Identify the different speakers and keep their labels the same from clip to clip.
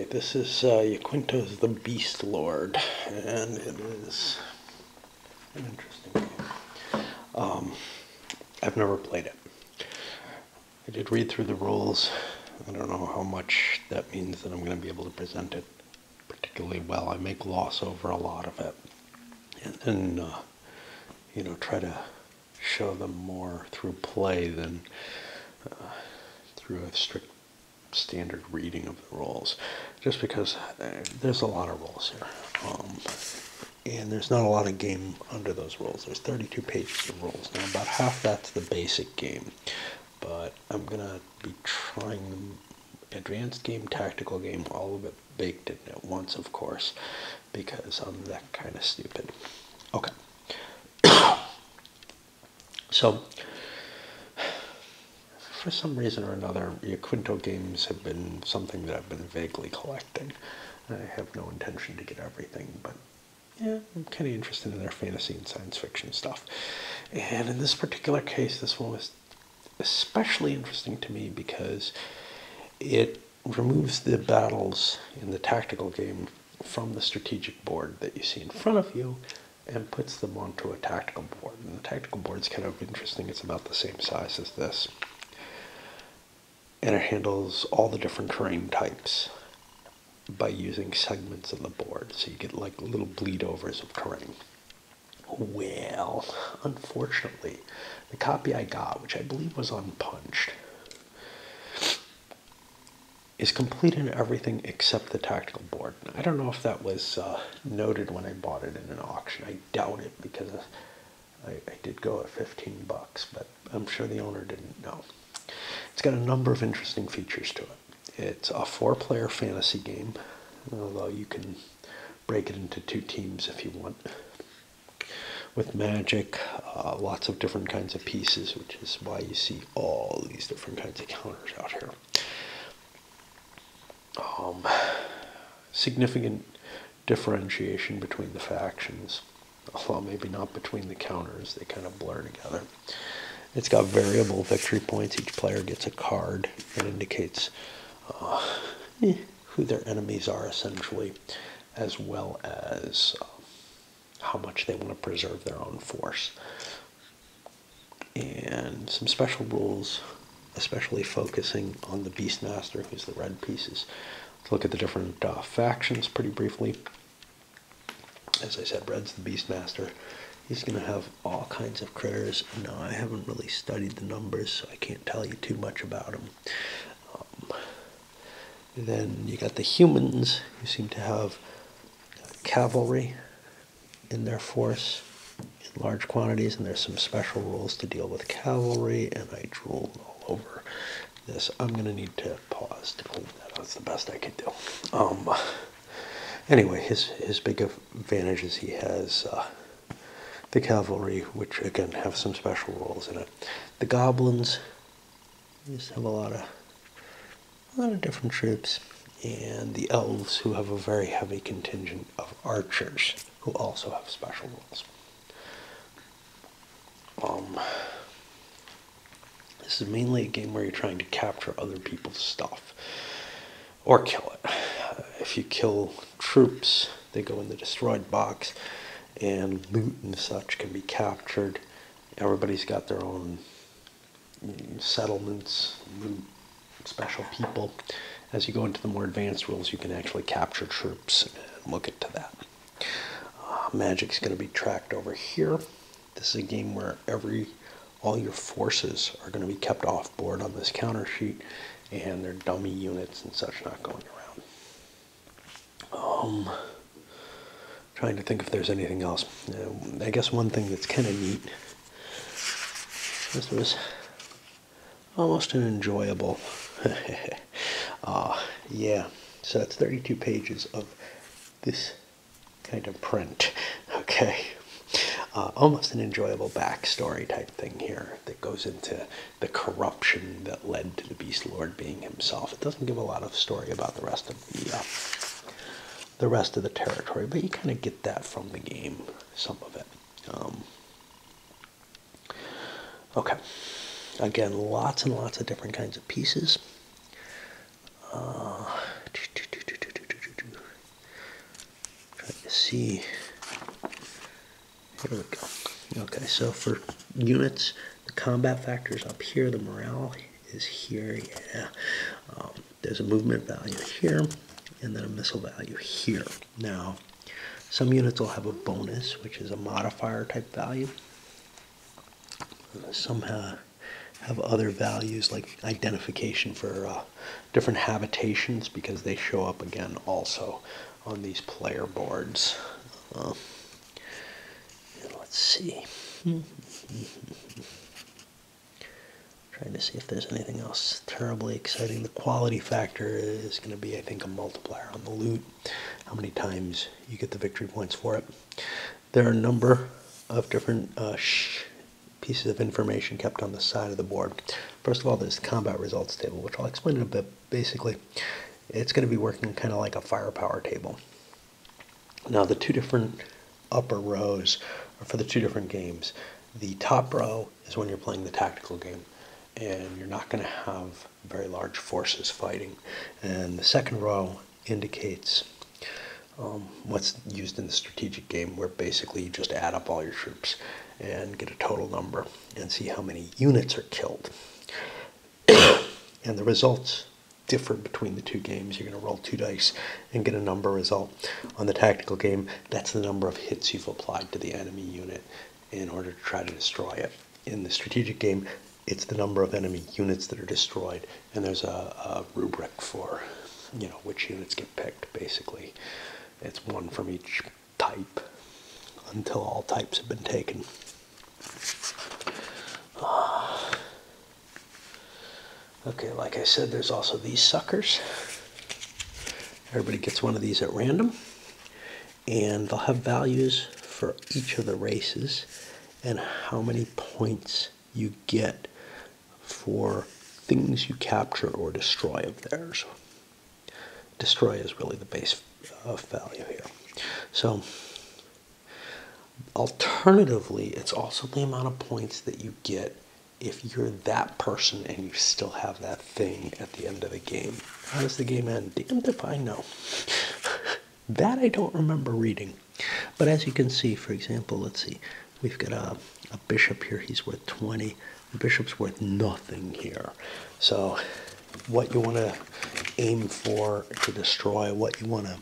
Speaker 1: Alright, this is Yaquinto's The Beastlord, and it is an interesting game. I've never played it. I did read through the rules. I don't know how much that means that I'm going to be able to present it particularly well. I may gloss over a lot of it, and you know, try to show them more through play than through a strict standard reading of the rules, just because there's a lot of rules here, and there's not a lot of game under those rules. There's 32 pages of rules. Now about half that's the basic game, but I'm gonna be trying the advanced game, tactical game, all of it baked in at once, of course, because I'm that kind of stupid. Okay. So for some reason or another, Yaquinto games have been something that I've been vaguely collecting. I have no intention to get everything, but yeah, I'm kind of interested in their fantasy and science fiction stuff. And in this particular case, this one was especially interesting to me because it removes the battles in the tactical game from the strategic board that you see in front of you and puts them onto a tactical board. And the tactical board is kind of interesting. It's about the same size as this. And it handles all the different terrain types by using segments of the board. So you get like little bleed overs of terrain. Well, unfortunately, the copy I got, which I believe was unpunched, is complete in everything except the tactical board. Now, I don't know if that was noted when I bought it in an auction. I doubt it because I did go at 15 bucks, but I'm sure the owner didn't know. It's got a number of interesting features to it. It's a 4-player fantasy game, although you can break it into 2 teams if you want, with magic, lots of different kinds of pieces, which is why you see all these different kinds of counters out here. Significant differentiation between the factions, although maybe not between the counters. They kind of blur together. It's got variable victory points. Each player gets a card that indicates who their enemies are, essentially, as well as how much they want to preserve their own force. And some special rules, especially focusing on the Beastmaster, who's the red pieces. Let's look at the different factions pretty briefly. As I said, red's the Beastmaster. He's going to have all kinds of critters. No, I haven't really studied the numbers, so I can't tell you too much about him. Then you got the humans, who seem to have cavalry in their force in large quantities, and there's some special rules to deal with cavalry, and I drooled all over this. I'm going to need to pause to clean that out. That's the best I could do. Anyway, his big advantage is he has the cavalry, which again have some special rules in it. The goblins just have a lot of different troops, and the elves, who have a very heavy contingent of archers, who also have special rules. This is mainly a game where you're trying to capture other people's stuff or kill it. If you kill troops, they go in the destroyed box, and loot and such can be captured. Everybody's got their own settlements, loot, special people. As you go into the more advanced rules, you can actually capture troops, and we'll get to that. Magic's going to be tracked over here. This is a game where all your forces are going to be kept off board on this counter sheet, and they're dummy units and such not going around. Trying to think if there's anything else. I guess one thing that's kind of neat, this was almost an enjoyable, yeah, so that's 32 pages of this kind of print, okay. Almost an enjoyable backstory type thing here that goes into the corruption that led to the Beastlord being himself. It doesn't give a lot of story about the rest of the territory, but you kind of get that from the game, some of it. Okay, again, lots and lots of different kinds of pieces. see. Here we go. Okay, so for units, the combat factor is up here, the morale is here, yeah. There's a movement value here, and then a missile value here. Now, some units will have a bonus, which is a modifier type value. Some have other values like identification for different habitations, because they show up again also on these player boards. Let's see. Trying to see if there's anything else terribly exciting. The quality factor is going to be, I think, a multiplier on the loot. How many times you get the victory points for it. There are a number of different pieces of information kept on the side of the board. First of all, there's the combat results table, which I'll explain in a bit. Basically, it's going to be working kind of like a firepower table. Now, the two different upper rows are for the two different games. The top row is when you're playing the tactical game, and you're not going to have very large forces fighting. And the second row indicates what's used in the strategic game, where basically you just add up all your troops and get a total number and see how many units are killed. And the results differ between the two games. You're going to roll 2 dice and get a number result. On the tactical game, that's the number of hits you've applied to the enemy unit in order to try to destroy it. In the strategic game, it's the number of enemy units that are destroyed, and there's a rubric for, you know, which units get picked. Basically, it's one from each type until all types have been taken. Okay, like I said, there's also these suckers. Everybody gets one of these at random, and they'll have values for each of the races and how many points you get for things you capture or destroy of theirs. Destroy is really the base value here. So, alternatively, it's also the amount of points that you get if you're that person and you still have that thing at the end of the game. How does the game end? Damned if I know. That I don't remember reading. But as you can see, for example, let's see, we've got a bishop here. He's worth 20. The bishop's worth nothing here. So what you want to aim for to destroy, what you want to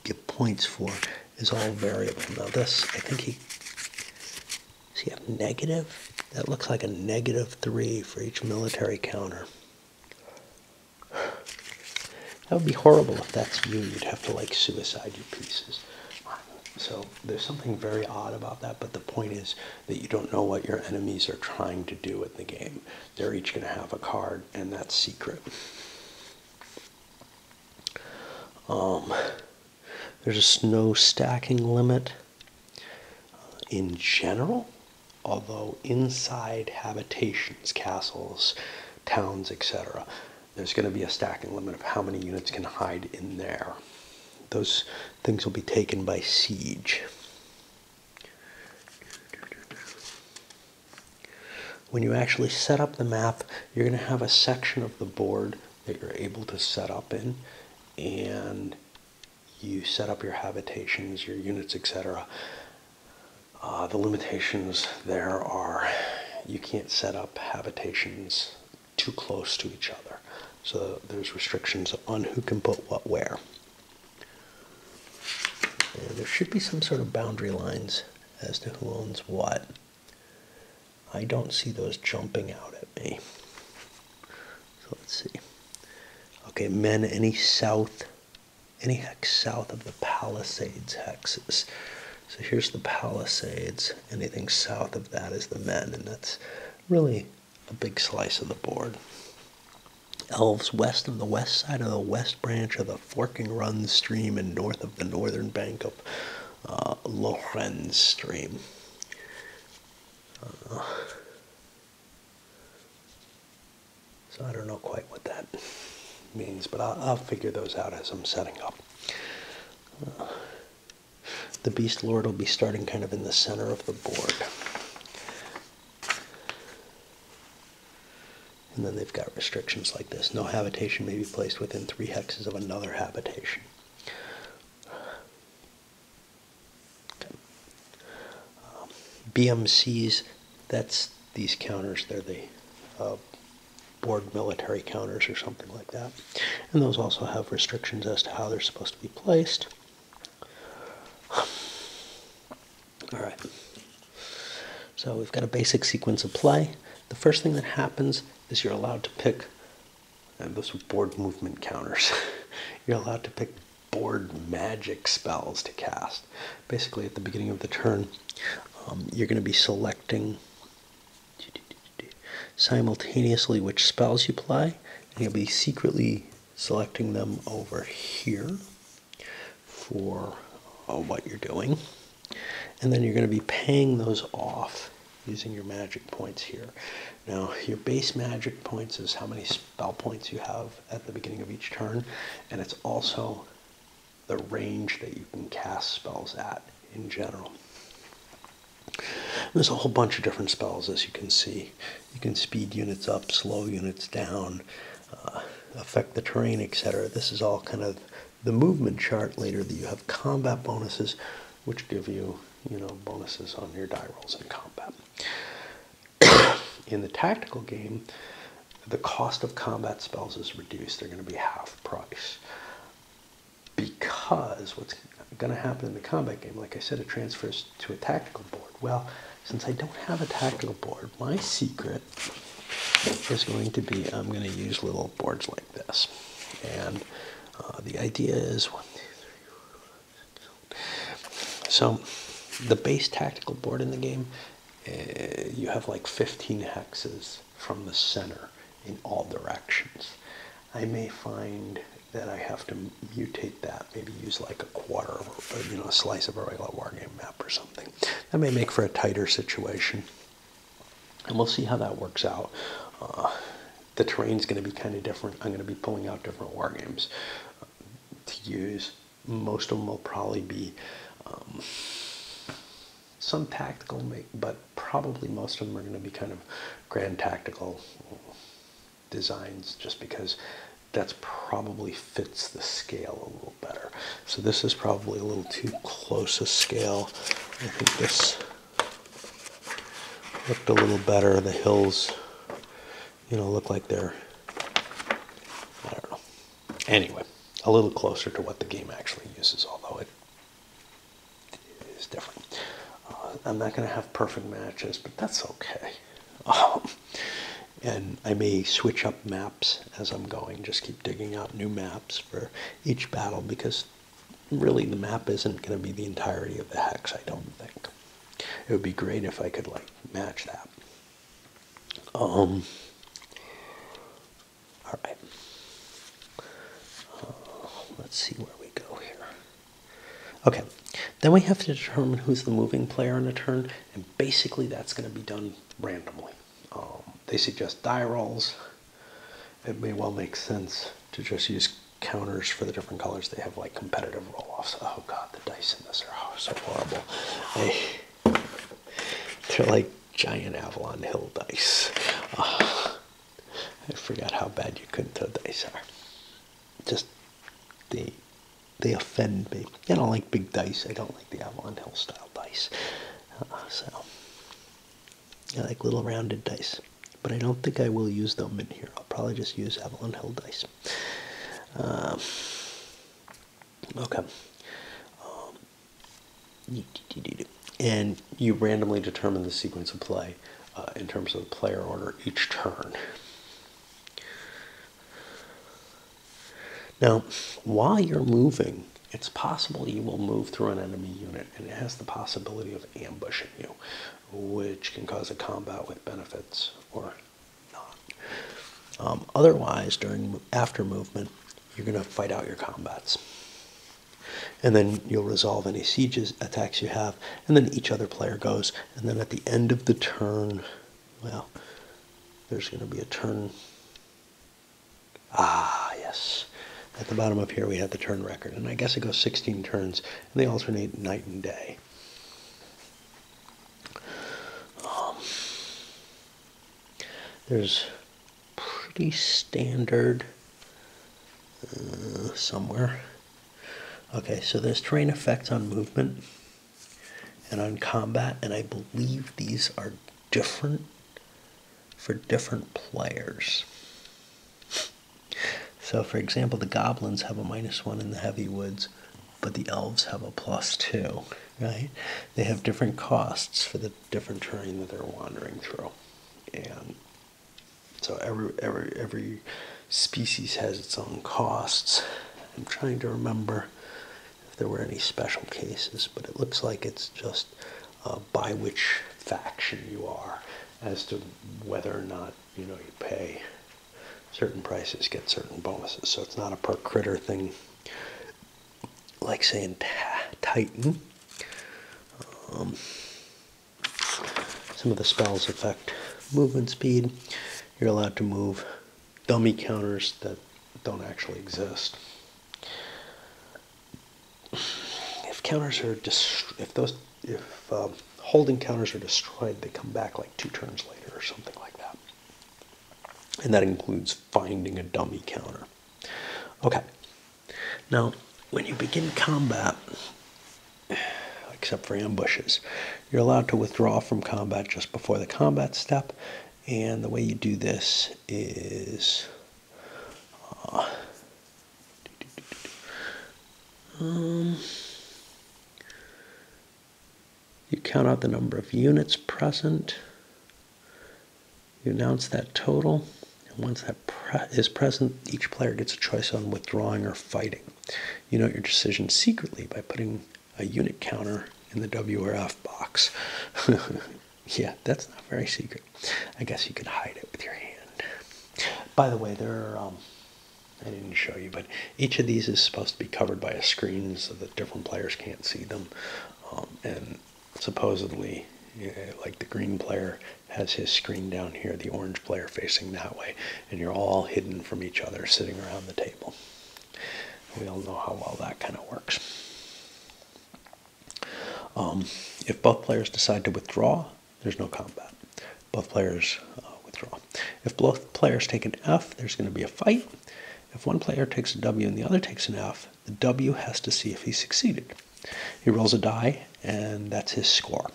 Speaker 1: get points for, is all variable. Now this, I think does he have negative? That looks like a -3 for each military counter. That would be horrible if that's you. You'd have to like suicide your pieces. So there's something very odd about that, but the point is that you don't know what your enemies are trying to do in the game. They're each going to have a card, and that's secret. There's no stacking limit in general, although inside habitations, castles, towns, etc., there's going to be a stacking limit of how many units can hide in there. Those things will be taken by siege. When you actually set up the map, you're going to have a section of the board that you're able to set up in, and you set up your habitations, your units, etc. The limitations there are you can't set up habitations too close to each other. So there's restrictions on who can put what where. And there should be some sort of boundary lines as to who owns what. I don't see those jumping out at me. So let's see. Okay, men, any hex south of the Palisades hexes. So here's the Palisades. Anything south of that is the men, and that's really a big slice of the board. Elves west of the west side of the west branch of the Forking Run stream and north of the northern bank of Lorenz stream. So I don't know quite what that means, but I'll figure those out as I'm setting up. The Beastlord will be starting kind of in the center of the board. And then they've got restrictions like this. No habitation may be placed within 3 hexes of another habitation. Okay. BMCs, that's these counters. They're the board military counters or something like that. And those also have restrictions as to how they're supposed to be placed. All right. So we've got a basic sequence of play. The first thing that happens is you're allowed to pick, and those are board movement counters, you're allowed to pick board magic spells to cast. Basically at the beginning of the turn, you're going to be selecting simultaneously which spells you play, and you'll be secretly selecting them over here for what you're doing. And then you're going to be paying those off using your magic points here. Now, your base magic points is how many spell points you have at the beginning of each turn, and it's also the range that you can cast spells at in general. There's a whole bunch of different spells, as you can see. You can speed units up, slow units down, affect the terrain, etc. This is all kind of the movement chart later. That you have combat bonuses, which give you, bonuses on your die rolls in combat. In the tactical game, the cost of combat spells is reduced. They're going to be half price. Because what's going to happen in the combat game, like I said, it transfers to a tactical board. Well, since I don't have a tactical board, my secret is going to be I'm going to use little boards like this. And the idea is so the base tactical board in the game, you have like 15 hexes from the center in all directions. I may find that I have to mutate that, maybe use like a quarter or a slice of a regular wargame map or something. That may make for a tighter situation, and we'll see how that works out. The terrain's going to be kind of different. I'm going to be pulling out different wargames to use. Most of them will probably be some tactical, but probably most of them are going to be kind of grand tactical designs, just because that's probably fits the scale a little better. So this is probably a little too close a scale. I think this looked a little better. The hills, look like they're, I don't know. Anyway, a little closer to what the game actually uses, although it is different. I'm not going to have perfect matches, but that's okay. And I may switch up maps as I'm going, just keep digging out new maps for each battle, because really the map isn't going to be the entirety of the hex, I don't think. It would be great if I could match that. All right. Let's see where we go here. Okay, then we have to determine who's the moving player on a turn, and basically that's going to be done randomly. They suggest die rolls. It may well make sense to just use counters for the different colors. They have competitive roll-offs. Oh god, the dice in this are so horrible. They're like giant Avalon Hill dice. I forgot how bad you Kunta dice are. Just, they offend me. I don't like big dice. I don't like the Avalon Hill style dice. So I like little rounded dice. But I don't think I will use them in here. I'll probably just use Avalon Hill dice. Okay. And you randomly determine the sequence of play in terms of the player order each turn. Now, while you're moving, it's possible you will move through an enemy unit, and it has the possibility of ambushing you, which can cause a combat with benefits or not. Otherwise, after movement, you're going to fight out your combats. And then you'll resolve any sieges attacks you have, and then each other player goes. And then at the end of the turn, well, there's going to be a turn. Ah, yes. At the bottom up here, we have the turn record. And I guess it goes 16 turns, and they alternate night and day. There's pretty standard somewhere. Okay, so there's terrain effects on movement and on combat, and I believe these are different for different players. So for example, the goblins have a -1 in the heavy woods, but the elves have a +2, right? They have different costs for the different terrain that they're wandering through. And so every species has its own costs. I'm trying to remember if there were any special cases, but it looks like it's just by which faction you are as to whether or not, you pay certain prices, get certain bonuses. So it's not a per critter thing like, say, in Titan. Some of the spells affect movement speed. You're allowed to move dummy counters that don't actually exist. If counters are if holding counters are destroyed, they come back like 2 turns later or something like that. And that includes finding a dummy counter. Okay. Now, when you begin combat, except for ambushes, you're allowed to withdraw from combat just before the combat step. And the way you do this is you count out the number of units present. You announce that total. And once that is present, each player gets a choice on withdrawing or fighting. You note your decision secretly by putting a unit counter in the W or F box. Yeah, that's not very secret. I guess you could hide it with your hand. By the way, there are, I didn't show you, but each of these is supposed to be covered by a screen so that different players can't see them. And supposedly, like the green player has his screen down here, the orange player facing that way, and you're all hidden from each other sitting around the table. We all know how well that kind of works. If both players decide to withdraw, there's no combat. Both players withdraw. If both players take an F, there's going to be a fight. If one player takes a W and the other takes an F, the W has to see if he succeeded. He rolls a die, and that's his score.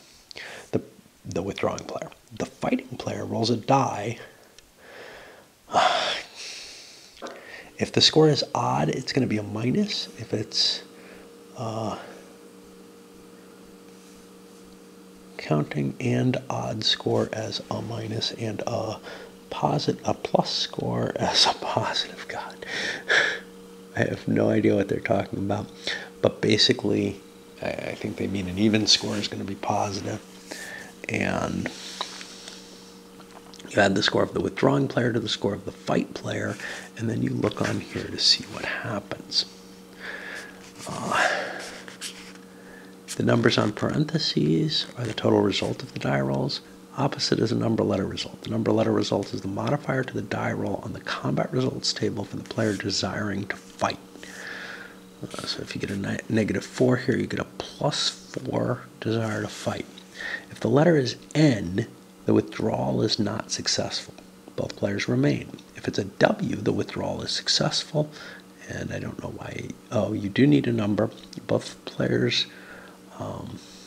Speaker 1: The withdrawing player. The fighting player rolls a die. If the score is odd, it's going to be a minus. If it's counting and odd score as a minus and a plus score as a positive. God, I have no idea what they're talking about. But basically, I think they mean an even score is going to be positive. And you add the score of the withdrawing player to the score of the fight player, and then you look on here to see what happens. The numbers on parentheses are the total result of the die rolls. Opposite is a number letter result. The number letter result is the modifier to the die roll on the combat results table for the player desiring to fight. So if you get a -4 here, you get a +4 desire to fight. If the letter is N, the withdrawal is not successful. Both players remain. If it's a W, the withdrawal is successful. And I don't know why. Oh, you do need a number. Both players,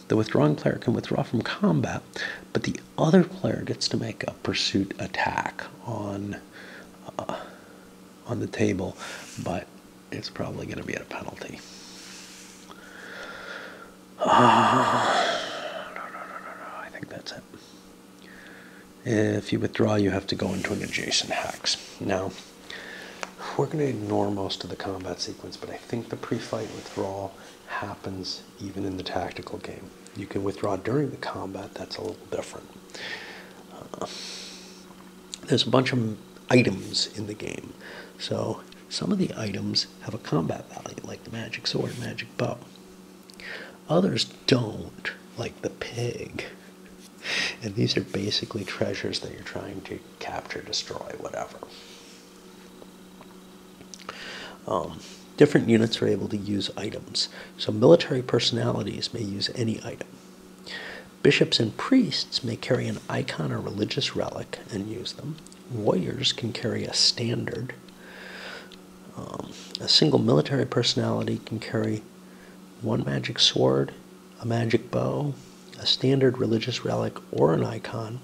Speaker 1: the withdrawing player can withdraw from combat, but the other player gets to make a pursuit attack on the table, but it's probably going to be at a penalty. No, I think that's it. If you withdraw, you have to go into an adjacent hex. Now, we're going to ignore most of the combat sequence, but I think the pre-fight withdrawal happens even in the tactical game. You can withdraw during the combat. That's a little different. There's a bunch of items in the game. So some of the items have a combat value, like the magic sword, magic bow. Others don't, like the pig. And these are basically treasures that you're trying to capture, destroy, whatever. Different units are able to use items. So military personalities may use any item. Bishops and priests may carry an icon or religious relic and use them. warriors can carry a standard. A single military personality can carry one magic sword, a magic bow, a standard religious relic, or an icon.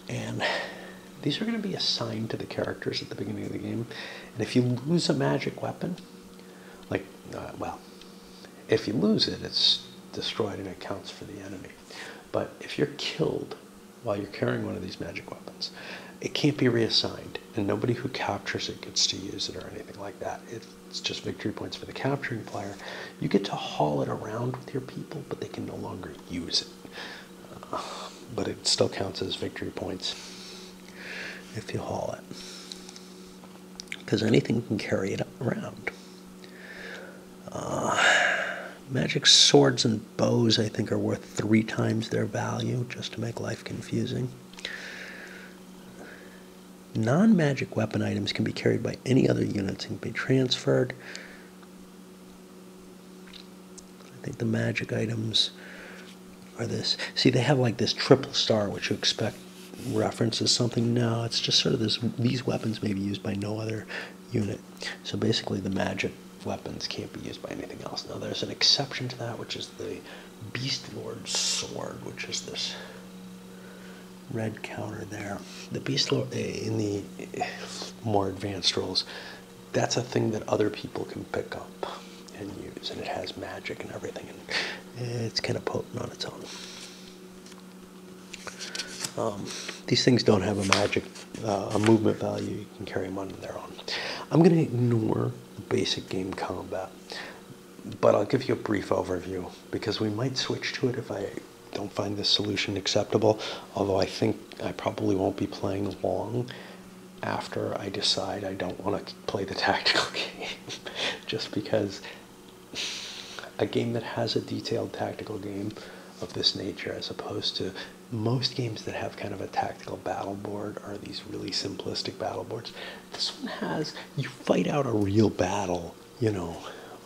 Speaker 1: And these are going to be assigned to the characters at the beginning of the game. And if you lose a magic weapon, like, well, if you lose it, it's destroyed and it counts for the enemy. But if you're killed while you're carrying one of these magic weapons, it can't be reassigned, and nobody who captures it gets to use it or anything like that. It's just victory points for the capturing player. You get to haul it around with your people, but they can no longer use it. But it still counts as victory points if you haul it, because anything can carry it around. Magic swords and bows, I think, are worth 3 times their value, just to make life confusing. Non-magic weapon items can be carried by any other units and can be transferred. I think the magic items are this. See, they have like this triple star, which you expect references something. No, it's just sort of this. These weapons may be used by no other unit. So basically the magic weapons can't be used by anything else. Now there's an exception to that, which is the Beastlord sword, which is this red counter there. The Beastlord, in the more advanced rules, that's a thing that other people can pick up and use, and it has magic and everything, and it's kind of potent on its own. These things don't have a magic, a movement value. You can carry them on their own. I'm going to ignore the basic game combat, but I'll give you a brief overview, because we might switch to it if I don't find this solution acceptable, although I think I probably won't be playing long after I decide I don't want to play the tactical game, just because a game that has a detailed tactical game of this nature, as opposed to most games that have kind of a tactical battle board, are these really simplistic battle boards. This one has, you fight out a real battle, you know,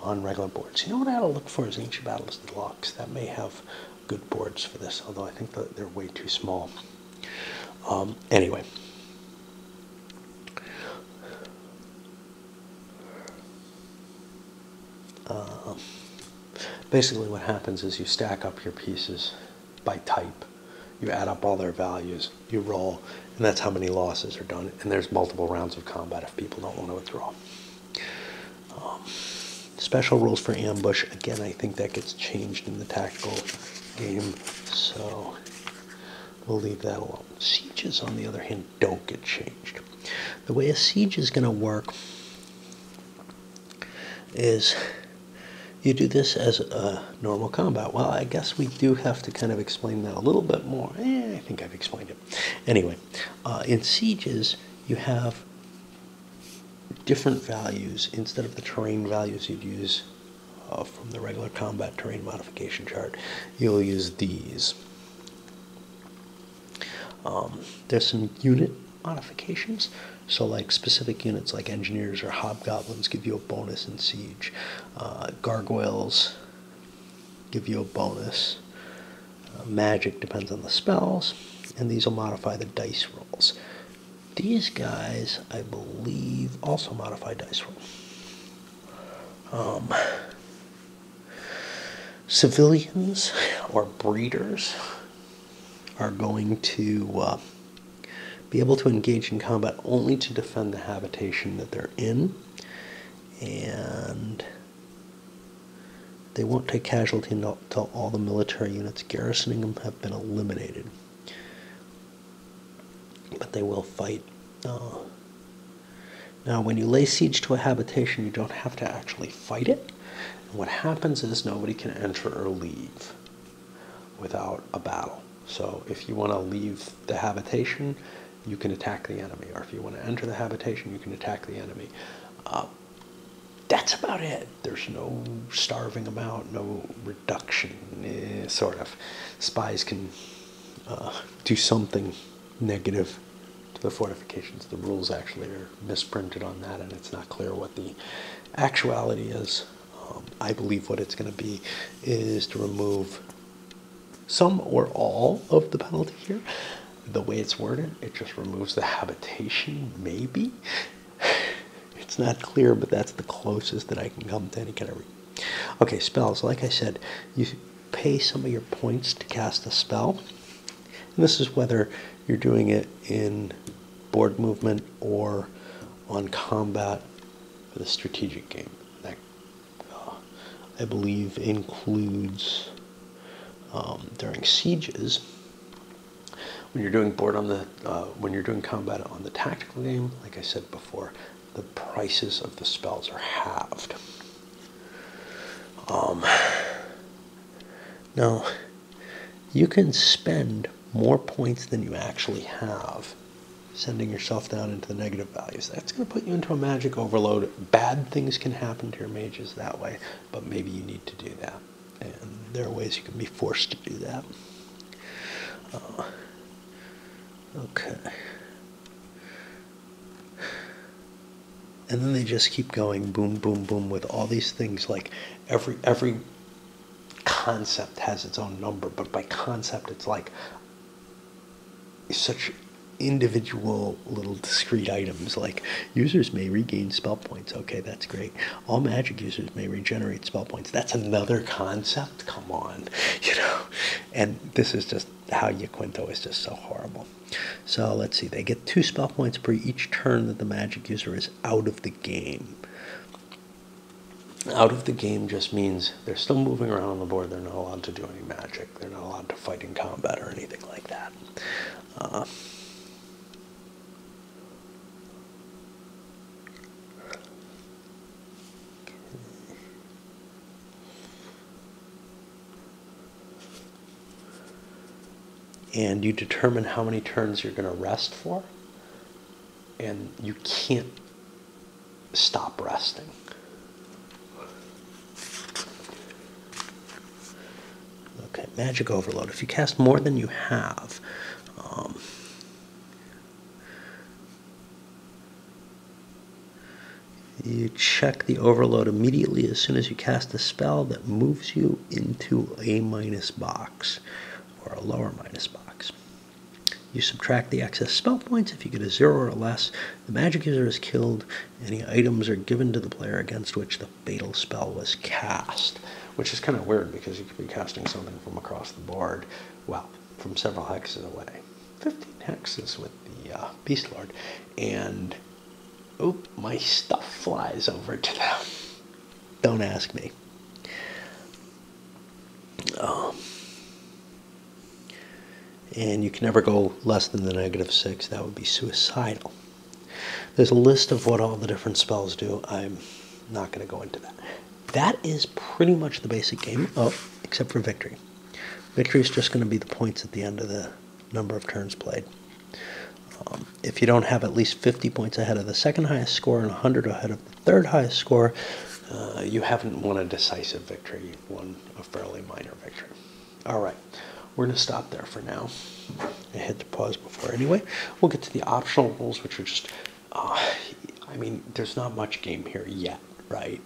Speaker 1: on regular boards. You know what I ought to look for is Ancient Battles Deluxe. That may have good boards for this, although I think that they're way too small. Anyway. Basically what happens is you stack up your pieces by type. You add up all their values, you roll, and that's how many losses are done. And there's multiple rounds of combat if people don't want to withdraw. Special rules for ambush, again, I think that gets changed in the tactical game, so we'll leave that alone. Sieges, on the other hand, don't get changed. The way a siege is going to work is you do this as a normal combat. Well, I guess we do have to kind of explain that a little bit more. I think I've explained it. Anyway, in sieges, you have different values. Instead of the terrain values you'd use from the regular combat terrain modification chart, you'll use these. There's some unit modifications. So like specific units like engineers or hobgoblins give you a bonus in siege. Gargoyles give you a bonus. Magic depends on the spells, and these will modify the dice rolls. These guys, I believe, also modify dice roll. Civilians or breeders are going to be able to engage in combat only to defend the habitation that they're in, and they won't take casualty until all the military units garrisoning them have been eliminated. But they will fight. Now, when you lay siege to a habitation, you don't have to actually fight it. And what happens is nobody can enter or leave without a battle. So if you want to leave the habitation, you can attack the enemy. Or if you want to enter the habitation, you can attack the enemy. That's about it. There's no starving them out, no reduction, sort of. Spies can do something negative to the fortifications. The rules actually are misprinted on that, and it's not clear what the actuality is. I believe what it's going to be is to remove some or all of the penalty here. the way it's worded, it just removes the habitation, maybe? It's not clear, but that's the closest that I can come to any kind of read. Okay, spells. Like I said, you pay some of your points to cast a spell. And this is whether you're doing it in board movement or on combat for the strategic game. That, I believe, includes during sieges. When you're doing when you're doing combat on the tactical game, like I said before, the prices of the spells are halved. Now, you can spend more points than you actually have, sending yourself down into the negative values. That's going to put you into a magic overload. Bad things can happen to your mages that way, but maybe you need to do that. And there are ways you can be forced to do that. Okay. And then they just keep going boom, boom, boom with all these things. Like every concept has its own number, but by concept it's like such individual little discrete items. Like users may regain spell points. Okay, that's great. All magic users may regenerate spell points. That's another concept. Come on, you know. And this is just how Yaquinto is just so horrible. So let's see. They get 2 spell points per each turn that the magic user is out of the game. Out of the game just means they're still moving around on the board. They're not allowed to do any magic. They're not allowed to fight in combat or anything like that. And you determine how many turns you're going to rest for, and you can't stop resting. Okay, magic overload. If you cast more than you have, you check the overload immediately as soon as you cast a spell that moves you into a minus box or a lower minus box. You subtract the excess spell points. If you get a 0 or less, the magic user is killed. Any items are given to the player against which the fatal spell was cast, which is kind of weird because you could be casting something from across the board, well, from several hexes away. 15 hexes with the Beastlord, and oop, my stuff flies over to them. Don't ask me. And you can never go less than the -6. That would be suicidal. There's a list of what all the different spells do. I'm not going to go into that. That is pretty much the basic game, except for victory. Victory is just going to be the points at the end of the number of turns played. If you don't have at least 50 points ahead of the second highest score and 100 ahead of the third highest score, you haven't won a decisive victory. You've won a fairly minor victory. All right. We're going to stop there for now. I hit the pause before anyway. We'll get to the optional rules, which are just, I mean, there's not much game here yet, right?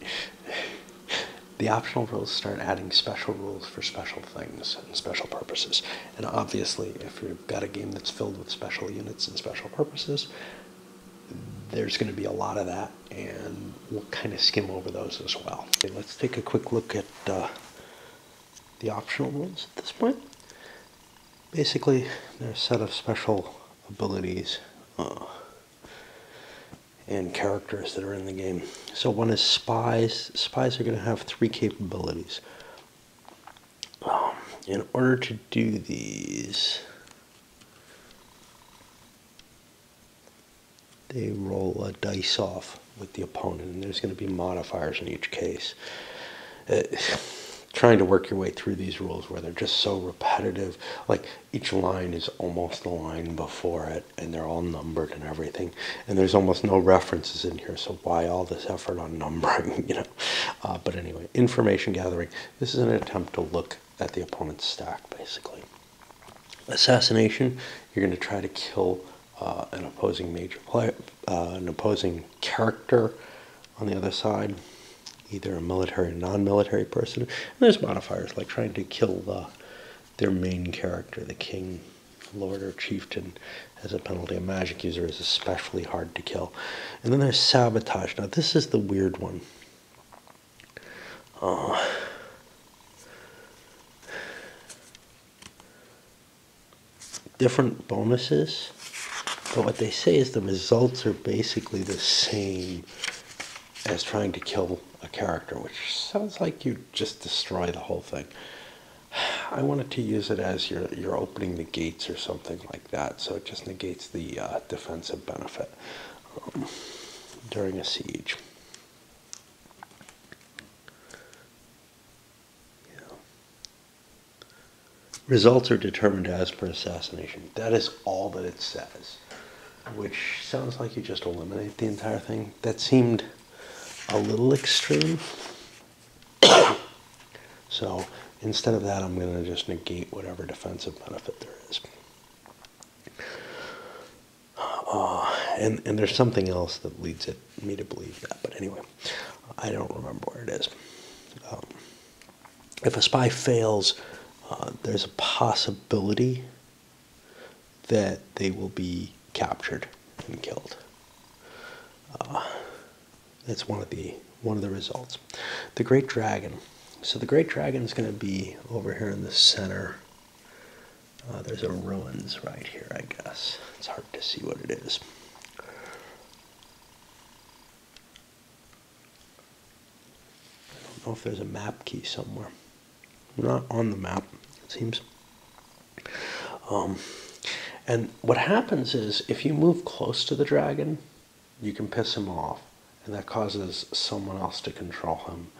Speaker 1: The optional rules start adding special rules for special things and special purposes. And obviously, if you've got a game that's filled with special units and special purposes, there's going to be a lot of that, and we'll kind of skim over those as well. Okay, let's take a quick look at the optional rules at this point. Basically, they're a set of special abilities and characters that are in the game. So one is Spies. Spies are going to have 3 capabilities. In order to do these, they roll a dice off with the opponent, and there's going to be modifiers in each case. Trying to work your way through these rules where they're just so repetitive. Like each line is almost the line before it, and they're all numbered and everything. And there's almost no references in here, so why all this effort on numbering, you know? But anyway, information gathering. This is an attempt to look at the opponent's stack, basically. Assassination, you're going to try to kill an opposing major player, an opposing character on the other side, either a military or non-military person. And there's modifiers like trying to kill their main character, the king lord or chieftain as a penalty. A magic user is especially hard to kill. And then there's sabotage. Now this is the weird one. Different bonuses, but what they say is the results are basically the same as trying to kill a character, which sounds like you just destroy the whole thing. I wanted to use it as you're opening the gates or something like that, so it just negates the defensive benefit during a siege. Yeah. Results are determined as per assassination. That is all that it says, which sounds like you just eliminate the entire thing. That seemed a little extreme. So instead of that, I'm going to just negate whatever defensive benefit there is. And there's something else that leads me to believe that. But anyway, I don't remember where it is. If a spy fails, there's a possibility that they will be captured and killed. That's one of the results. The Great Dragon. So the Great Dragon is going to be over here in the center. There's a ruins right here, I guess. It's hard to see what it is. I don't know if there's a map key somewhere. Not on the map, it seems. And what happens is, if you move close to the dragon, you can piss him off, and that causes someone else to control him,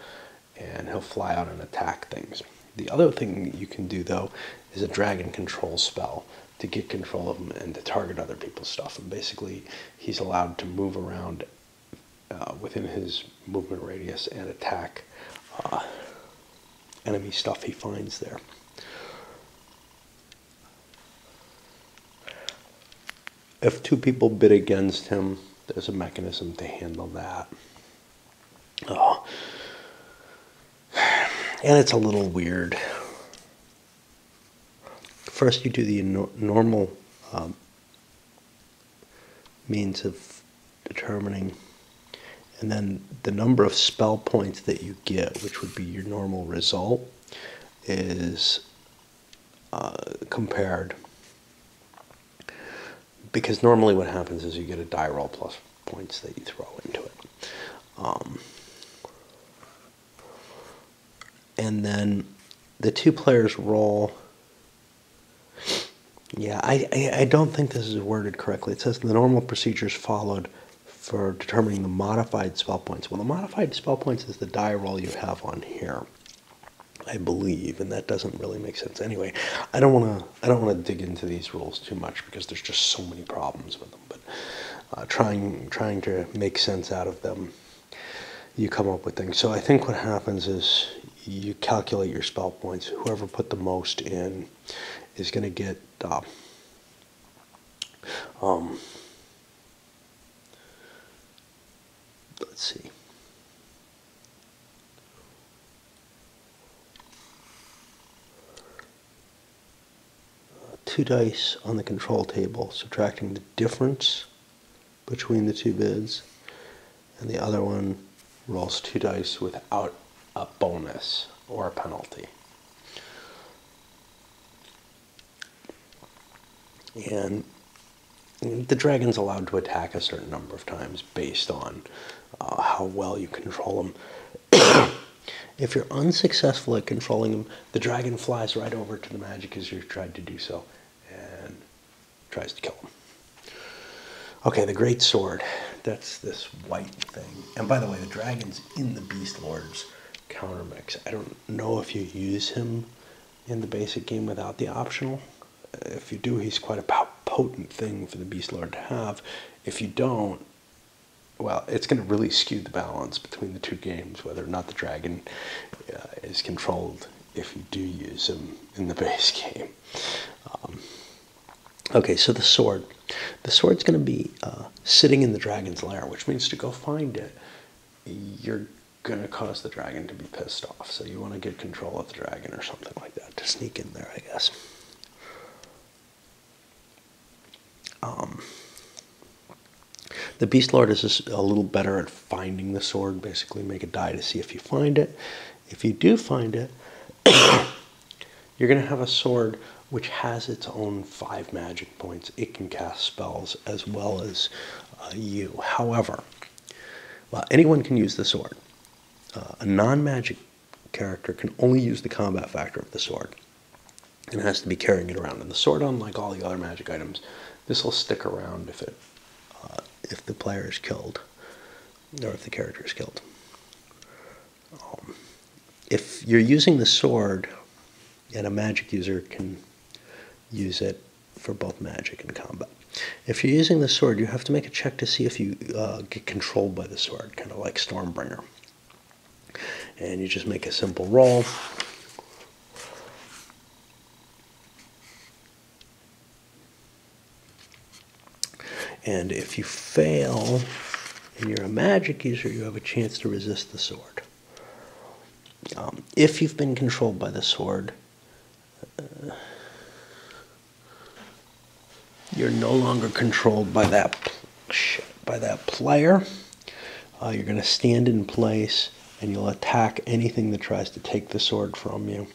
Speaker 1: and he'll fly out and attack things. The other thing you can do, though, is a dragon control spell to get control of him and to target other people's stuff. And basically, he's allowed to move around within his movement radius and attack enemy stuff he finds there. If two people bid against him, there's a mechanism to handle that. And it's a little weird. First you do the normal means of determining, and then the number of spell points that you get, which would be your normal result, is compared. Because normally what happens is you get a die roll plus points that you throw into it. And then the two players roll. Yeah, I don't think this is worded correctly. It says the normal procedures followed for determining the modified spell points. Well, the modified spell points is the die roll you have on here, I believe, and that doesn't really make sense. Anyway, I don't want to dig into these rules too much because there's just so many problems with them. But trying to make sense out of them, you come up with things. So I think what happens is you calculate your spell points. Whoever put the most in is going to get let's see. 2 dice on the control table, subtracting the difference between the two bids, and the other one rolls 2 dice without a bonus or a penalty. And the dragon's allowed to attack a certain number of times based on how well you control him. If you're unsuccessful at controlling him, the dragon flies right over to the magic user who tried to do so and tries to kill him. Okay, the Great Sword. That's this white thing. And by the way, the dragon's in the Beastlord's counter mix. I don't know if you use him in the basic game without the optional. If you do, he's quite a potent thing for the Beastlord to have. If you don't, well, it's going to really skew the balance between the two games, whether or not the dragon is controlled if you do use him in the base game. Okay, so the sword. The sword's going to be sitting in the dragon's lair, which means to go find it, you're going to cause the dragon to be pissed off. So you want to get control of the dragon or something like that to sneak in there, I guess. The Beastlord is just a little better at finding the sword. Basically, make a die to see if you find it. If you do find it, you're going to have a sword which has its own 5 magic points. It can cast spells as well as you. However, well, anyone can use the sword. A non-magic character can only use the combat factor of the sword and has to be carrying it around. And the sword, unlike all the other magic items, this will stick around if the player is killed, or if the character is killed. If you're using the sword, and a magic user can use it for both magic and combat. If you're using the sword, you have to make a check to see if you get controlled by the sword, kind of like Stormbringer. And you just make a simple roll. And if you fail, and you're a magic user, you have a chance to resist the sword. If you've been controlled by the sword, you're no longer controlled by that player. You're going to stand in place, and you'll attack anything that tries to take the sword from you.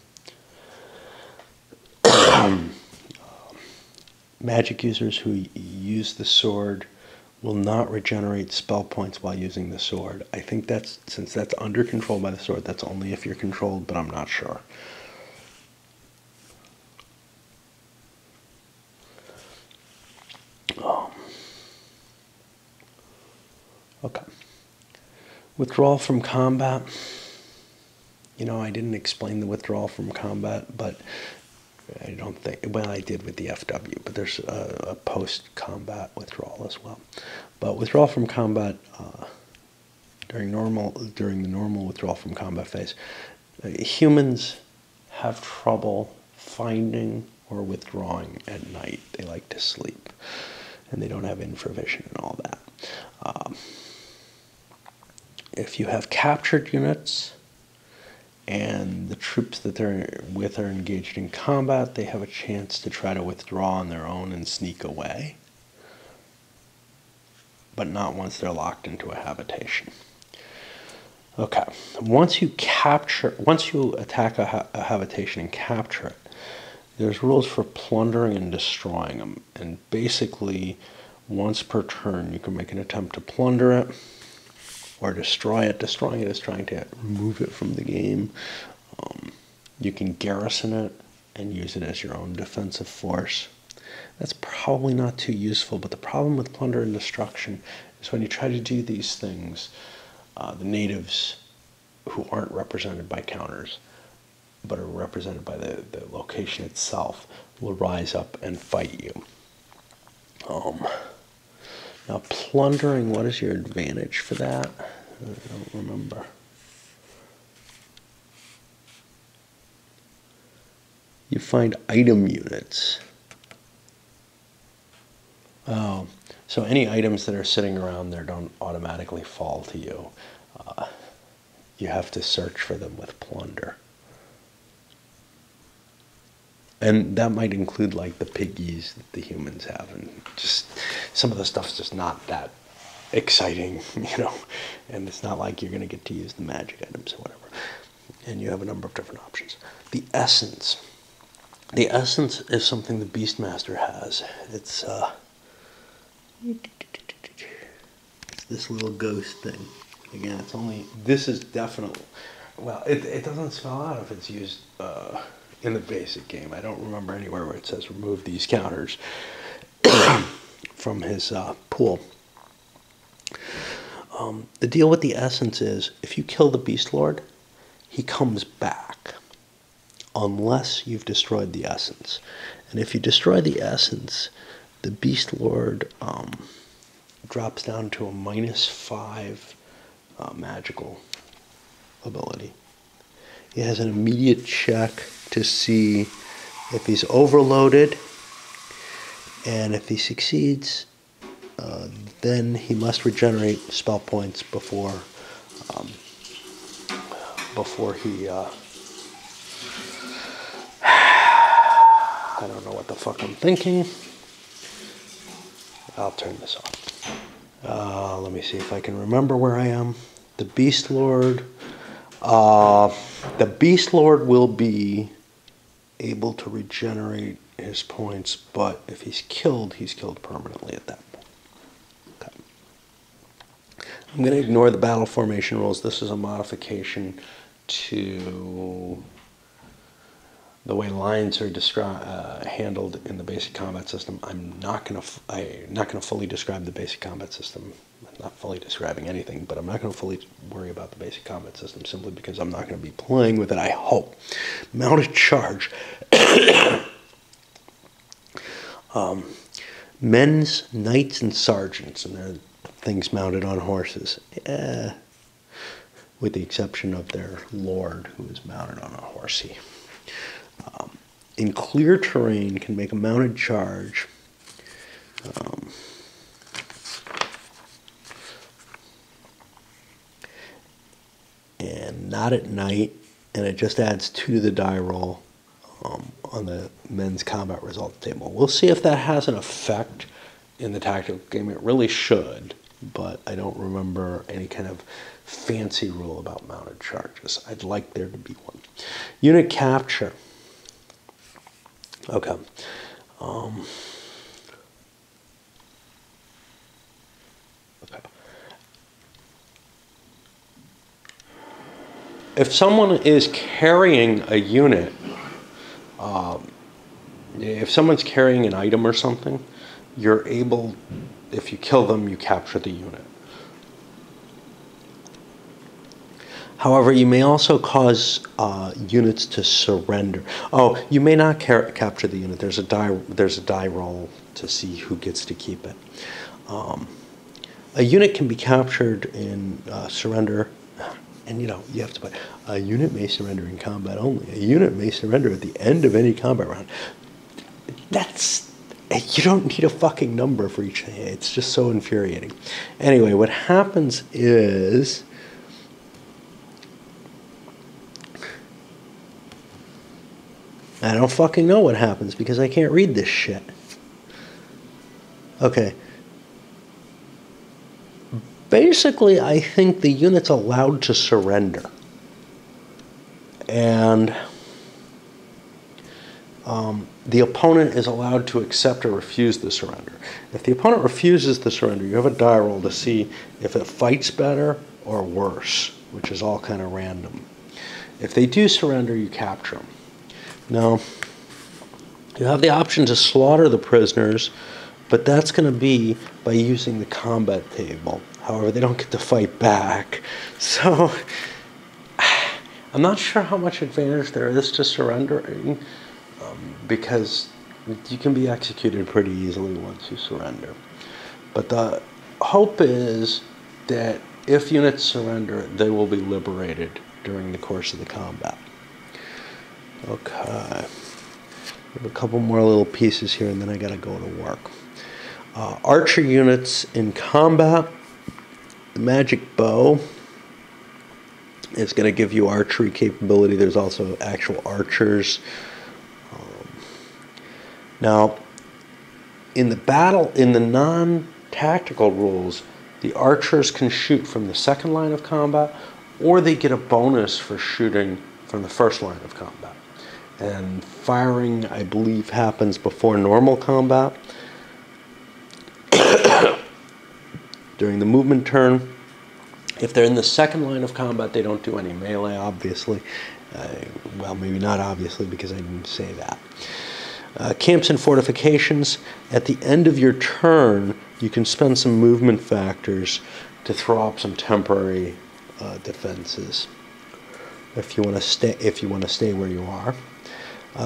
Speaker 1: Magic users who use the sword will not regenerate spell points while using the sword. I think since that's under control by the sword, that's only if you're controlled, but I'm not sure. Okay. Withdrawal from combat. You know, I didn't explain the withdrawal from combat, but I don't think, well, I did with the FW, but there's a post-combat withdrawal as well. But withdrawal from combat during the normal withdrawal from combat phase, humans have trouble finding or withdrawing at night. They like to sleep, and they don't have infravision and all that. If you have captured units and the troops that they're with are engaged in combat, they have a chance to try to withdraw on their own and sneak away, but not once they're locked into a habitation. Okay, once you attack a habitation and capture it, there's rules for plundering and destroying them, and basically once per turn you can make an attempt to plunder it or destroy it. Destroying it is trying to remove it from the game. You can garrison it and use it as your own defensive force. That's probably not too useful, but the problem with plunder and destruction is when you try to do these things, the natives who aren't represented by counters but are represented by the location itself will rise up and fight you. Now, plundering, what is your advantage for that? I don't remember. You find item units. Oh, so any items that are sitting around there don't automatically fall to you. You have to search for them with plunder. And that might include like the piggies that the humans have, and just some of the stuff's just not that exciting, you know, and it's not like you're going to get to use the magic items or whatever. And you have a number of different options. The essence. The essence is something the Beastmaster has. It's this little ghost thing. Again, it's only, this is definitely, well, it doesn't spell out if it's used in the basic game. I don't remember anywhere where it says remove these counters from his pool. The deal with the essence is, if you kill the Beastlord, he comes back, unless you've destroyed the essence. And if you destroy the essence, the Beastlord drops down to a -5 magical ability. He has an immediate check to see if he's overloaded, and if he succeeds, then he must regenerate spell points before he I don't know what the fuck I'm thinking. I'll turn this off. Let me see if I can remember where I am. The Beastlord. The Beastlord will be able to regenerate his points, but if he's killed permanently at that point. Okay. I'm going to ignore the battle formation rules. This is a modification to the way lines are handled in the basic combat system. I'm not going to fully describe the basic combat system. I'm not fully describing anything, but I'm not going to fully worry about the basic combat system simply because I'm not going to be playing with it, I hope. Mounted charge. Men's, knights, and sergeants, and they're things mounted on horses. With the exception of their lord, who is mounted on a horsey. In clear terrain, can make a mounted charge. And not at night, and it just adds 2 to the die roll on the men's combat results table. We'll see if that has an effect in the tactical game. It really should, but I don't remember any kind of fancy rule about mounted charges. I'd like there to be one. Unit capture. Okay. Okay. If someone is carrying a unit, if someone's carrying an item or something, you're able, if you kill them, you capture the unit. However, you may also cause units to surrender. Oh, you may not capture the unit. There's a die roll to see who gets to keep it. A unit can be captured in surrender, and you have to put a unit may surrender in combat only. A unit may surrender at the end of any combat round. You don't need a fucking number for each thing. It's just so infuriating. Anyway, what happens is, I don't fucking know what happens because I can't read this shit. Okay. Basically, I think the unit's allowed to surrender. And the opponent is allowed to accept or refuse the surrender. If the opponent refuses the surrender, you have a die roll to see if it fights better or worse, which is all kind of random. If they do surrender, you capture them. Now, you have the option to slaughter the prisoners, but that's going to be by using the combat table. However, they don't get to fight back. So, I'm not sure how much advantage there is to surrendering, because you can be executed pretty easily once you surrender. But the hope is that if units surrender, they will be liberated during the course of the combat. Okay. I have a couple more little pieces here, and then I gotta go to work. Archer units in combat. The magic bow is going to give you archery capability. There's also actual archers. Now, in the non-tactical rules, the archers can shoot from the second line of combat, or they get a bonus for shooting from the first line of combat. And firing, I believe, happens before normal combat. During the movement turn, if they're in the second line of combat, they don't do any melee, obviously. Well, maybe not obviously, because I didn't say that. Camps and fortifications. At the end of your turn, you can spend some movement factors to throw up some temporary defenses. If you want to stay where you are.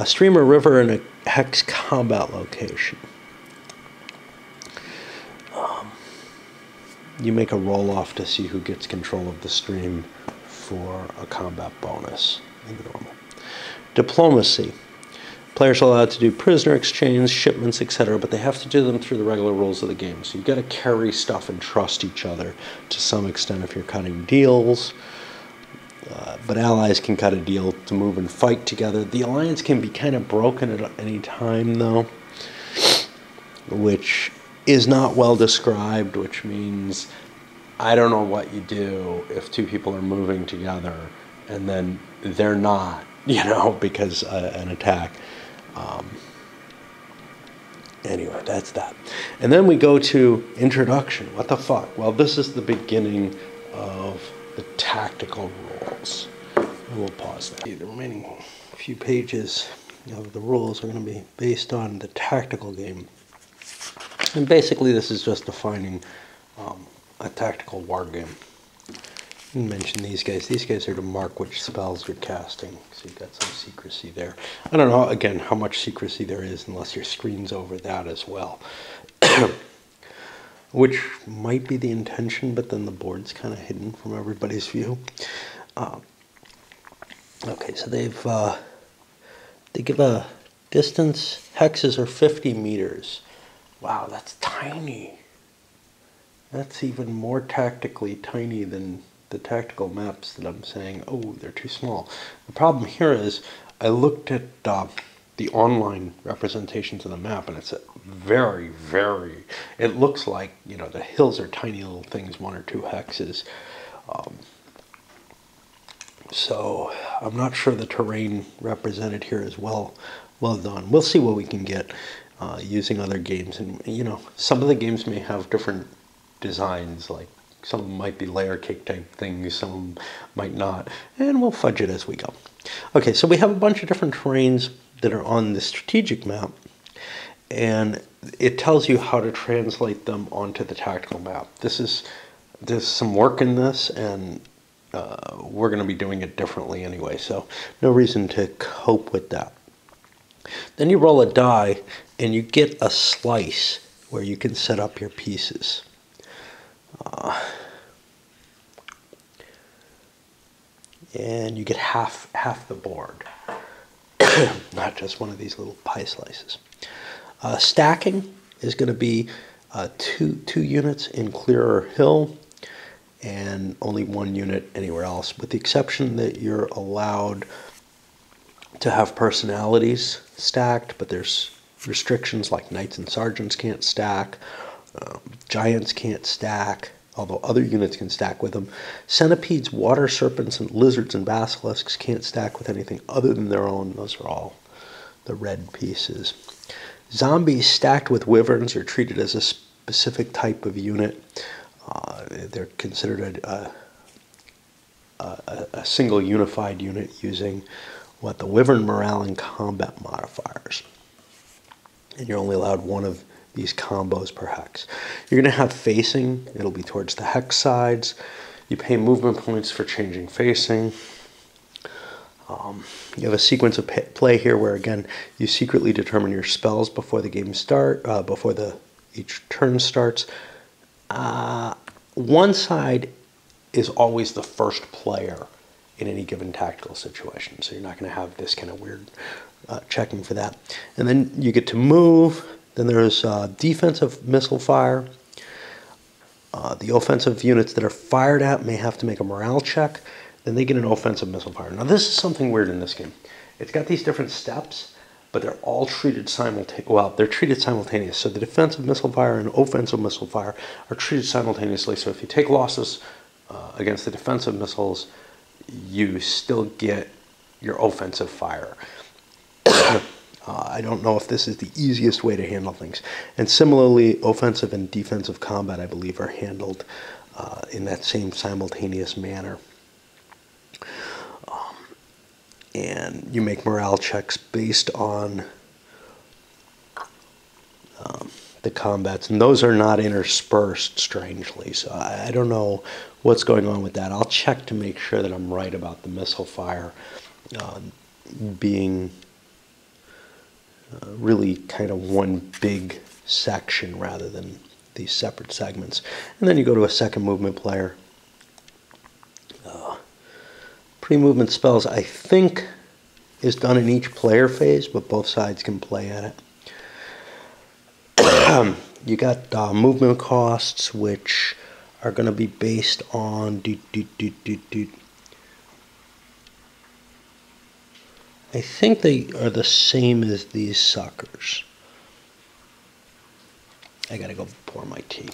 Speaker 1: Stream or river in a hex combat location. You make a roll-off to see who gets control of the stream for a combat bonus in the normal. Diplomacy. Players are allowed to do prisoner exchange, shipments, etc., but they have to do them through the regular rules of the game. So you've got to carry stuff and trust each other to some extent if you're cutting deals. But allies can cut a deal to move and fight together. The alliance can be kind of broken at any time, though, which is not well described, which means I don't know what you do if two people are moving together and then they're not, because an attack. Anyway, that's that. And then we go to introduction. What the fuck? Well, this is the beginning of the tactical rules. And we'll pause that. The remaining few pages of the rules are going to be based on the tactical game. And basically this is just defining a tactical war game. I didn't mention these guys. These guys are to mark which spells you're casting. So you've got some secrecy there. I don't know, again, how much secrecy there is unless your screen's over that as well. Which might be the intention, but then the board's kind of hidden from everybody's view. Okay, so they give a distance. Hexes are 50 meters. Wow, that's tiny. That's even more tactically tiny than the tactical maps that I'm saying, oh, they're too small. The problem here is I looked at the online representations of the map, and it's a very, it looks like, the hills are tiny little things, 1 or 2 hexes. So I'm not sure the terrain represented here is well done. We'll see what we can get using other games, and some of the games may have different designs, like some of them might be layer cake type things, some of them might not, and we'll fudge it as we go. Okay, so we have a bunch of different terrains that are on the strategic map, and it tells you how to translate them onto the tactical map. There's some work in this, and we're going to be doing it differently anyway, so no reason to cope with that. Then you roll a die, and you get a slice where you can set up your pieces. And you get half the board, not just one of these little pie slices. Stacking is going to be two units in clearer hill and only 1 unit anywhere else, with the exception that you're allowed to have personalities stacked, but there's restrictions like knights and sergeants can't stack, giants can't stack, although other units can stack with them. Centipedes, water serpents, and lizards and basilisks can't stack with anything other than their own. Those are all the red pieces. Zombies stacked with wyverns are treated as a specific type of unit. They're considered a single unified unit using the wyvern morale and combat modifiers. And you're only allowed 1 of these combos per hex. You're going to have facing. It'll be towards the hex sides. You pay movement points for changing facing. You have a sequence of play here where, again, you secretly determine your spells before the game each turn starts. One side is always the first player in any given tactical situation, so you're not going to have this kind of weird checking for that. And then you get to move. Then there's defensive missile fire. The offensive units that are fired at may have to make a morale check. Then they get an offensive missile fire. Now this is something weird in this game. It's got these different steps, but they're all treated simultaneously. Well, they're treated simultaneous. So the defensive missile fire and offensive missile fire are treated simultaneously. So if you take losses against the defensive missiles, you still get your offensive fire. I don't know if this is the easiest way to handle things. And similarly, offensive and defensive combat, I believe, are handled in that same simultaneous manner. And you make morale checks based on the combats, and those are not interspersed, strangely. So I don't know what's going on with that. I'll check to make sure that I'm right about the missile fire being really kind of one big section rather than these separate segments. And then you go to a second movement player. Pre-movement spells, I think, is done in each player phase, but both sides can play at it. You got movement costs, which are going to be based on I think they are the same as these suckers. I gotta go pour my tea.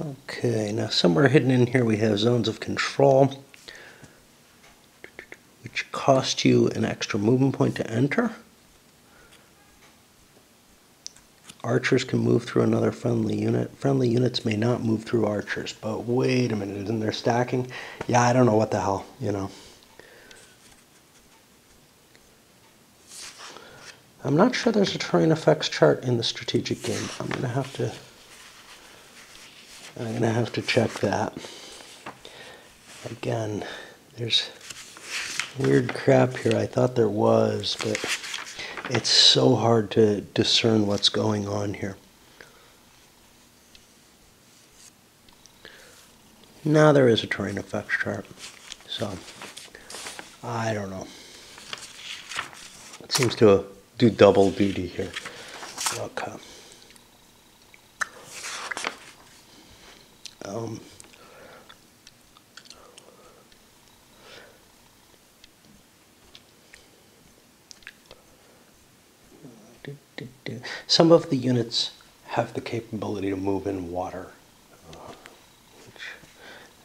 Speaker 1: Okay, now somewhere hidden in here we have zones of control, which cost you an extra movement point to enter. Archers can move through another friendly unit. Friendly units may not move through archers. But wait a minute, isn't there stacking? Yeah, I don't know what the hell, you know. I'm not sure there's a terrain effects chart in the strategic game. I'm gonna have to check that. Again, there's weird crap here. I thought there was, but it's so hard to discern what's going on here. Now there is a terrain effects chart, so I don't know. It seems to do double duty here. Okay. Some of the units have the capability to move in water, which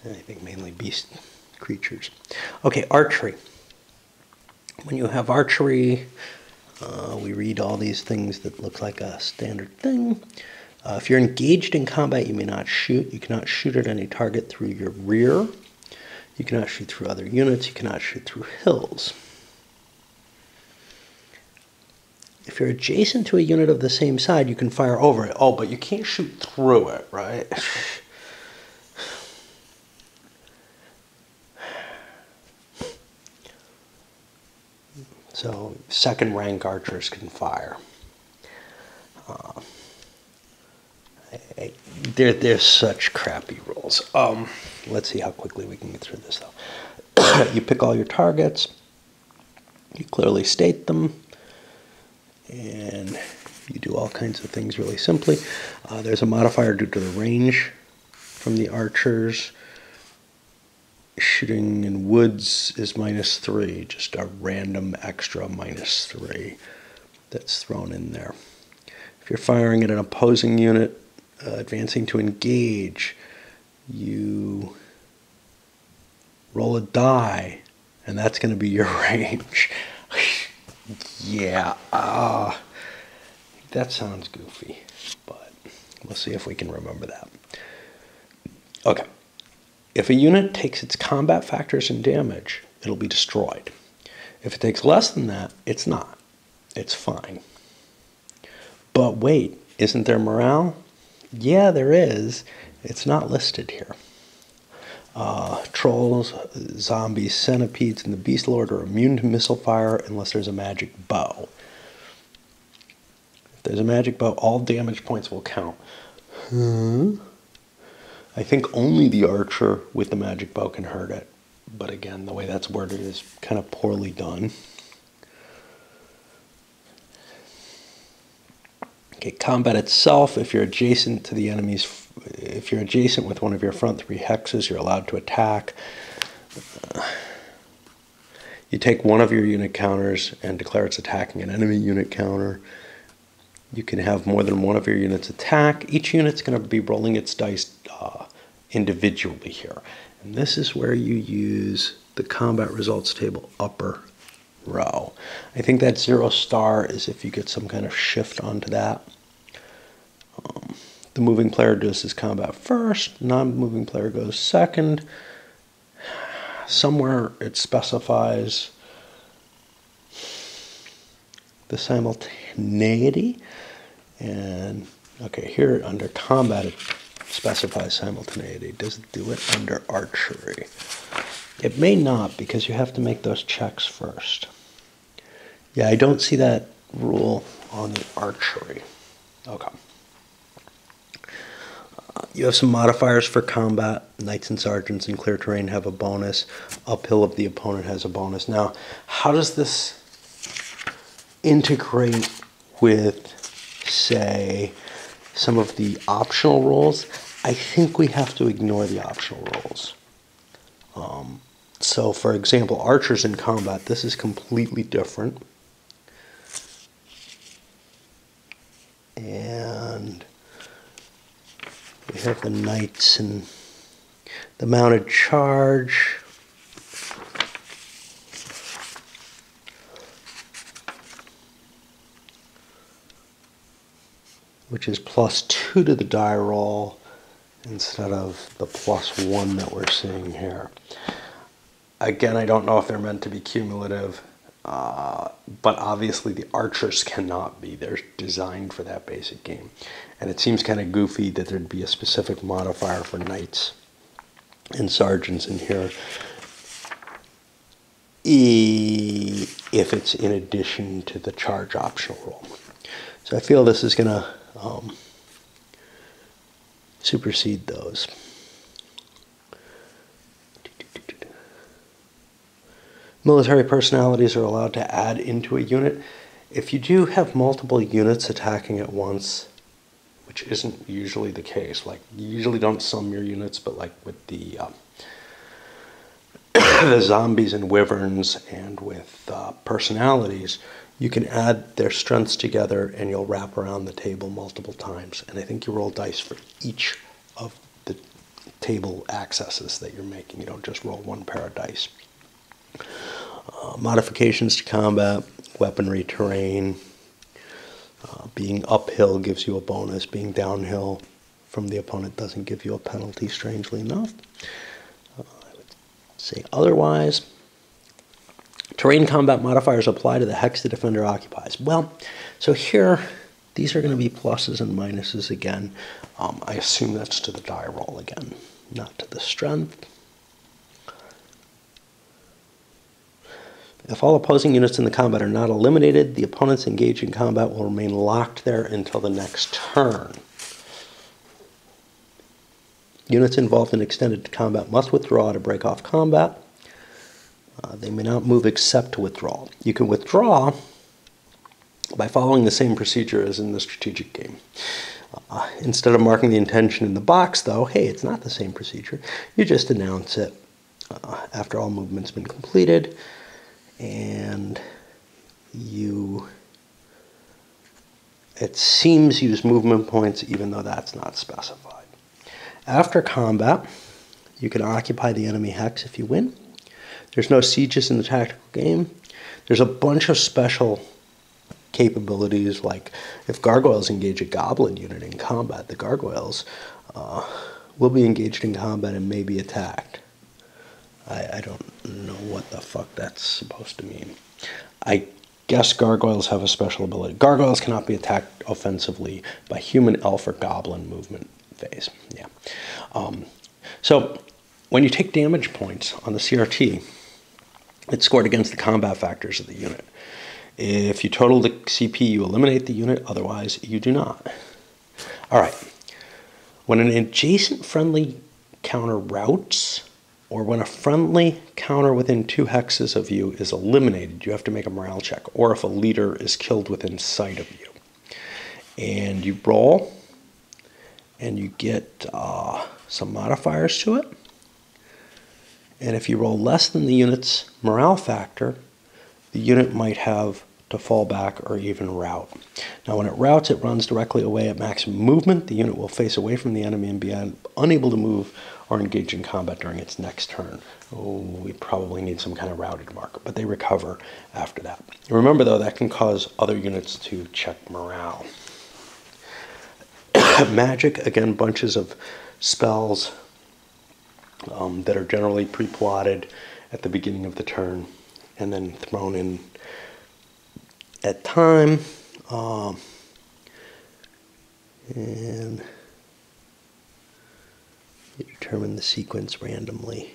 Speaker 1: I think mainly beast creatures. Okay, archery. When you have archery, we read all these things that look like a standard thing. If you're engaged in combat, you may not shoot. You cannot shoot at any target through your rear. You cannot shoot through other units. You cannot shoot through hills. If you're adjacent to a unit of the same side, you can fire over it. Oh, but you can't shoot through it, right? So second rank archers can fire. They're such crappy rules. Let's see how quickly we can get through this though. You pick all your targets. You clearly state them. And you do all kinds of things really simply. There's a modifier due to the range from the archers. Shooting in woods is -3, just a random extra -3 that's thrown in there. If you're firing at an opposing unit, advancing to engage, you roll a die, and that's going to be your range. Yeah, that sounds goofy, but we'll see if we can remember that. Okay, if a unit takes its combat factors and damage, it'll be destroyed. If it takes less than that, it's not. It's fine. But wait, isn't there morale? Yeah, there is. It's not listed here. Trolls, zombies, centipedes, and the Beastlord are immune to missile fire unless there's a magic bow. If there's a magic bow, all damage points will count. I think only the archer with the magic bow can hurt it. But again, the way that's worded is kind of poorly done. Okay, combat itself, if you're adjacent to the enemy's, if you're adjacent with one of your front 3 hexes, you're allowed to attack. You take one of your unit counters and declare it's attacking an enemy unit counter. You can have more than one of your units attack. Each unit's going to be rolling its dice individually here. And this is where you use the combat results table upper row. I think that 0 star is if you get some kind of shift onto that. The moving player does his combat first, non-moving player goes second. Somewhere it specifies the simultaneity, and okay, here under combat it specifies simultaneity. Does it do it under archery? It may not, because you have to make those checks first. Yeah, I don't see that rule on the archery. Okay. You have some modifiers for combat. Knights and sergeants in clear terrain have a bonus. Uphill of the opponent has a bonus. Now, how does this integrate with, say, some of the optional rules? I think we have to ignore the optional rules. So, for example, archers in combat, this is completely different. And have the knights and the mounted charge. Which is +2 to the die roll instead of the +1 that we're seeing here. Again, I don't know if they're meant to be cumulative, but obviously the archers cannot be. They're designed for that basic game. And it seems kind of goofy that there'd be a specific modifier for knights and sergeants in here if it's in addition to the charge optional roll. So I feel this is going to supersede those. Military personalities are allowed to add into a unit. If you do have multiple units attacking at once, which isn't usually the case, like you usually don't sum your units, but like with the the zombies and wyverns and with personalities, you can add their strengths together and you'll wrap around the table multiple times. And I think you roll dice for each of the table accesses that you're making. You don't just roll one pair of dice. Modifications to combat, weaponry, terrain. Being uphill gives you a bonus. Being downhill from the opponent doesn't give you a penalty, strangely enough. I would say otherwise. Terrain combat modifiers apply to the hex the defender occupies. Well, so here, these are going to be pluses and minuses again. I assume that's to the die roll again, not to the strength. If all opposing units in the combat are not eliminated, the opponents engaged in combat will remain locked there until the next turn. Units involved in extended combat must withdraw to break off combat. They may not move except to withdraw. You can withdraw by following the same procedure as in the strategic game. Instead of marking the intention in the box, though, hey, it's not the same procedure. You just announce it after all movement's been completed, and you, it seems, use movement points even though that's not specified. After combat, you can occupy the enemy hex if you win. There's no sieges in the tactical game. There's a bunch of special capabilities, like if gargoyles engage a goblin unit in combat, the gargoyles will be engaged in combat and may be attacked. I don't know what the fuck that's supposed to mean. I guess gargoyles have a special ability. Gargoyles cannot be attacked offensively by human, elf, or goblin movement phase. Yeah. So when you take damage points on the CRT, it's scored against the combat factors of the unit. If you total the CP, you eliminate the unit. Otherwise, you do not. All right. When an adjacent friendly counter routes, or when a friendly counter within 2 hexes of you is eliminated, you have to make a morale check, or if a leader is killed within sight of you. And you roll, and you get some modifiers to it. And if you roll less than the unit's morale factor, the unit might have to fall back or even rout. Now when it routs, it runs directly away at maximum movement. The unit will face away from the enemy and be unable to move or engage in combat during its next turn. Oh, we probably need some kind of routed marker, but they recover after that. Remember though, that can cause other units to check morale. Magic, again, bunches of spells that are generally pre-plotted at the beginning of the turn and then thrown in at time. And you determine the sequence randomly.